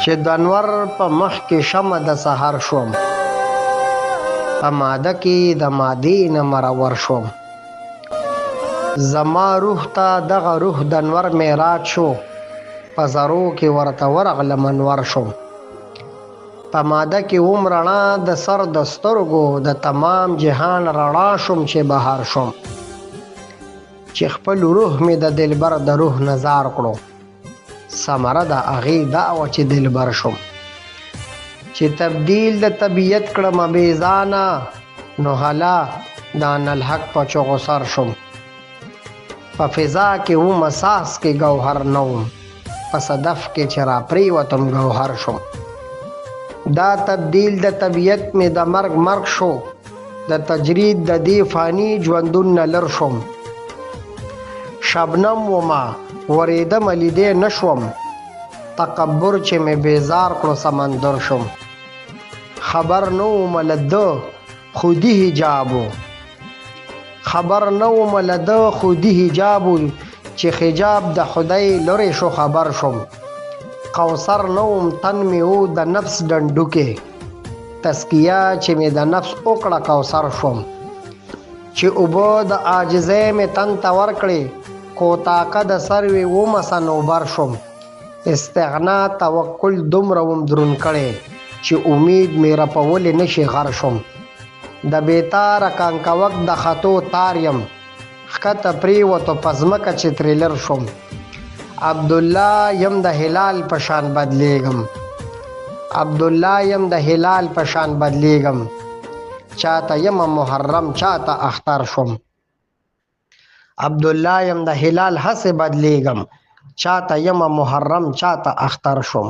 چې د انور په مخ کې شمع د سحر شوم، په ماده کې د مادې نه مرور شوم. زما روح ته دغه روح د انور معراج شو، په زرو کې ورته ورغلم انور شوم. په ماده کې اوم رڼا د سر د سترګو د تمام جهان رڼا شوم چې بهار شوم. چې خپل روح مې د دلبر د روح نظار کړو، ثمره د هغې دا وه چې دلبر شوم. چې تبدیل د طبیعت کړم بې ځانه، نو هلا د انالحق په چغو سر شوم. په فضا کې وم اساس کې ګوهر نه وم، په صدف کې چې را پرېوتم ګوهر شوم. دا تبدیل د طبیعت مې د مرګ مرګ شو، د تجرید د دې فانی ژوندون نه لر شوم. شبنم وما ورېدم لیدې نه شوم، تکبر چې مې بیزار کړو سمندر شوم. خبر نه وم له ده خودي حجابو، خبر نه وم له ده خودي حجابو، چې حجاب د خدای لرې شو خبر شوم. کوثر نه وم تن مې و د نفس ډنډوکې، تزکیه چې مې د نفس وکړه کوثر شوم. چې اوبه د عاجزۍ مې تن ته ورکړې، کوتاکه د سروې ومه صنوبر شوم. استغنا توکل دومره وم درون کړی، چې امید مې رپولی نشي غر شوم. د بېتاره کانکوک د خطو تار یم، ښکته پرېوتو په ځمکه چې ترې لر شوم. عبدالله یم د هلال په شان بدلیږم، عبدالله یم د هلال په شان بدلیږم. چاته یم محرم چاته اختر شوم، عبدالله یم د هلال هسې بدلیږم. چاته یم محرم چاته اختر شوم.